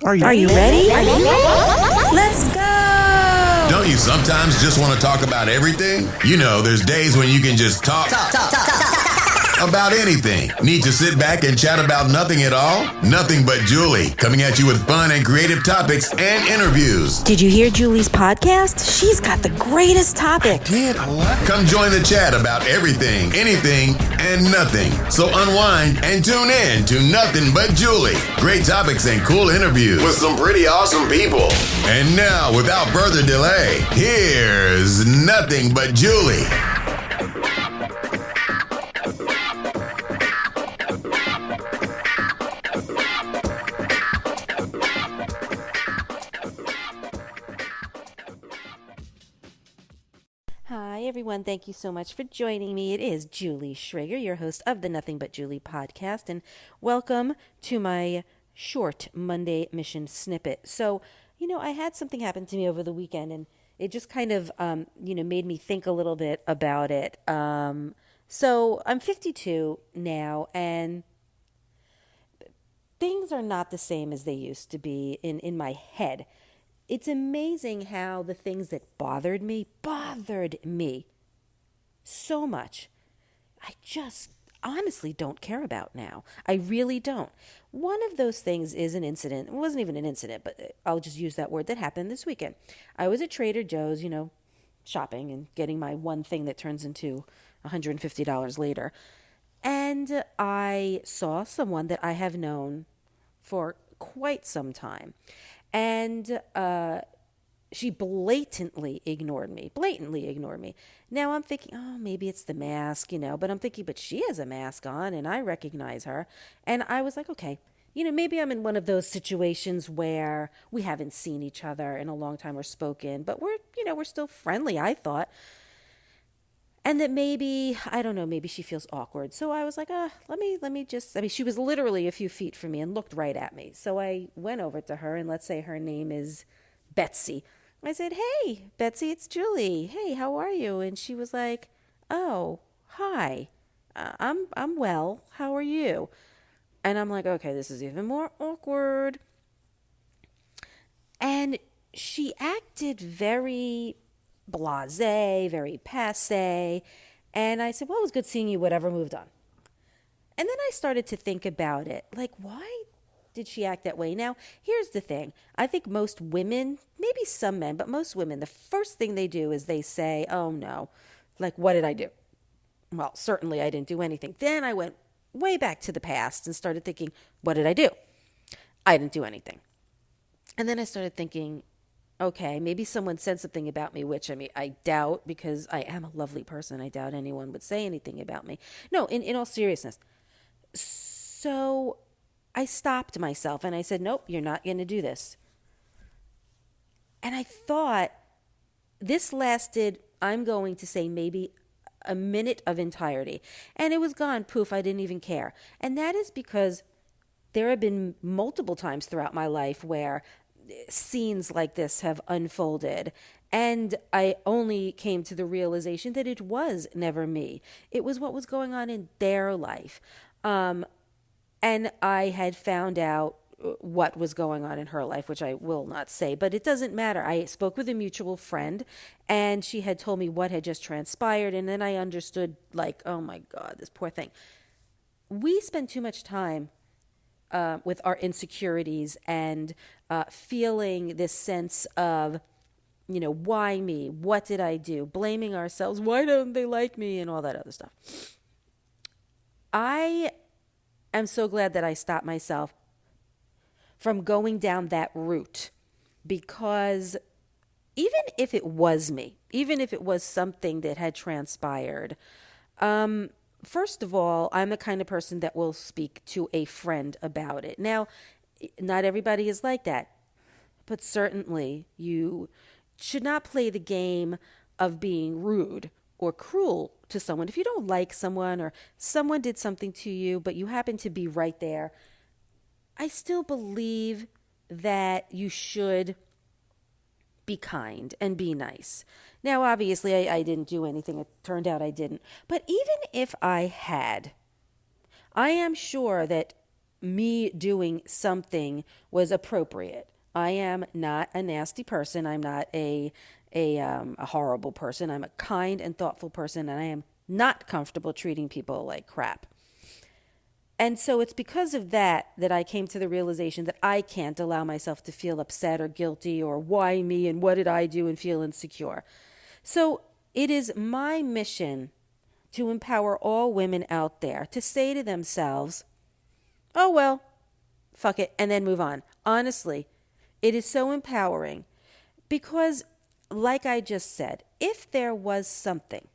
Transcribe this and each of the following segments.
Are you ready? Let's go! Don't you sometimes just want to talk about everything? You know, there's days when you can just talk about anything. Need to sit back and chat about nothing at all? Nothing But Julie, coming at you with fun and creative topics and interviews. Did you hear Julie's podcast? She's got the greatest topics. Come join the chat about everything, anything, and nothing. So unwind and tune in to Nothing But Julie. Great topics and cool interviews with some pretty awesome people. And now, without further delay, here's Nothing But Julie. Hi, everyone. Thank you so much for joining me. It is Julie Schrager, your host of the Nothing But Julie podcast, and welcome to my short Monday mission snippet. So, I had something happen to me over the weekend, and it just kind of, made me think a little bit about it. So I'm 52 now, and things are not the same as they used to be in my head. It's amazing how the things that bothered me so much, I just honestly don't care about now. I really don't. One of those things is an incident. It wasn't even an incident, but I'll just use that word that happened this weekend. I was at Trader Joe's, shopping and getting my one thing that turns into $150 later. And I saw someone that I have known for quite some time. And she blatantly ignored me. Now I'm thinking, oh, maybe it's the mask, but I'm thinking, but she has a mask on and I recognize her. And I was like, okay, maybe I'm in one of those situations where we haven't seen each other in a long time or spoken, but we're still friendly, I thought. And that maybe, I don't know, maybe she feels awkward. So I was like, let me just, she was literally a few feet from me and looked right at me. So I went over to her, and let's say her name is Betsy. I said, hey, Betsy, it's Julie. Hey, how are you? And she was like, oh, hi. I'm well. How are you? And I'm like, okay, this is even more awkward. And she acted very blasé, very passé. And I said, well, it was good seeing you, whatever, moved on. And then I started to think about it. Like, why did she act that way? Now, here's the thing. I think most women, maybe some men, but most women, the first thing they do is they say, oh no, like, what did I do? Well, certainly I didn't do anything. Then I went way back to the past and started thinking, what did I do? I didn't do anything. And then I started thinking, okay, maybe someone said something about me, which I doubt, because I am a lovely person. I doubt anyone would say anything about me. No, in all seriousness. So I stopped myself and I said, nope, you're not going to do this. And I thought this lasted, I'm going to say maybe a minute of entirety. And it was gone, poof, I didn't even care. And that is because there have been multiple times throughout my life where scenes like this have unfolded, and I only came to the realization that it was never me. It was what was going on in their life. And I had found out what was going on in her life, which I will not say, but it doesn't matter. I spoke with a mutual friend, and she had told me what had just transpired, and then I understood, like, oh my God, this poor thing. We spend too much time with our insecurities and feeling this sense of, why me? What did I do? Blaming ourselves. Why don't they like me? And all that other stuff. I am so glad that I stopped myself from going down that route, because even if it was me, even if it was something that had transpired, first of all, I'm the kind of person that will speak to a friend about it. Now, not everybody is like that, but certainly you should not play the game of being rude or cruel to someone. If you don't like someone, or someone did something to you, but you happen to be right there, I still believe that you should be kind and be nice. Now, obviously, I didn't do anything. It turned out I didn't. But even if I had, I am sure that me doing something was appropriate. I am not a nasty person. I'm not a horrible person. I'm a kind and thoughtful person, and I am not comfortable treating people like crap. And so it's because of that that I came to the realization that I can't allow myself to feel upset or guilty or why me and what did I do and feel insecure. So it is my mission to empower all women out there to say to themselves, oh, well, fuck it, and then move on. Honestly, it is so empowering because, like I just said, if there was something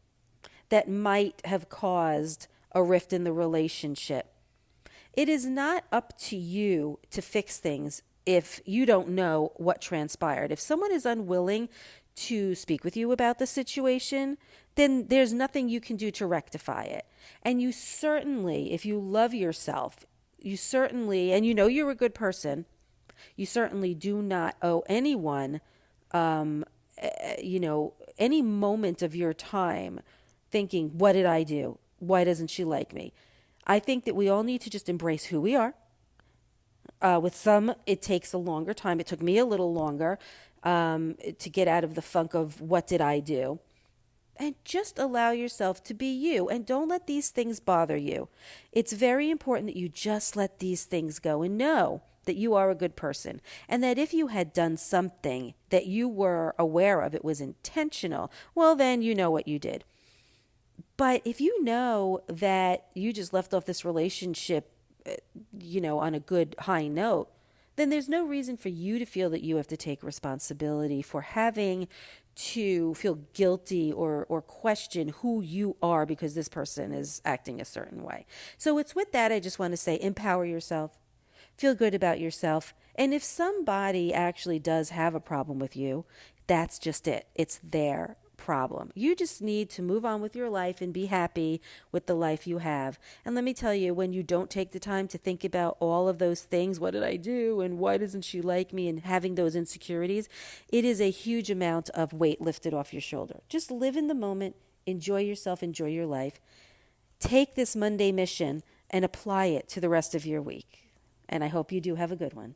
that might have caused a rift in the relationship, it is not up to you to fix things if you don't know what transpired. If someone is unwilling to speak with you about the situation, then there's nothing you can do to rectify it. And you certainly, if you love yourself, you certainly, and you know you're a good person, you certainly do not owe anyone, any moment of your time thinking, what did I do? Why doesn't she like me? I think that we all need to just embrace who we are. With some, it takes a longer time. It took me a little longer to get out of the funk of what did I do. And just allow yourself to be you and don't let these things bother you. It's very important that you just let these things go and know that you are a good person and that if you had done something that you were aware of, it was intentional, well, then you know what you did. But if you know that you just left off this relationship, on a good high note, then there's no reason for you to feel that you have to take responsibility for having to feel guilty or question who you are because this person is acting a certain way. So it's with that, I just want to say, empower yourself, feel good about yourself. And if somebody actually does have a problem with you, that's just it. It's their problem. You just need to move on with your life and be happy with the life you have. And let me tell you, when you don't take the time to think about all of those things, what did I do and why doesn't she like me, and having those insecurities, it is a huge amount of weight lifted off your shoulder. Just live in the moment, enjoy yourself, enjoy your life. Take this Monday mission and apply it to the rest of your week. And I hope you do have a good one.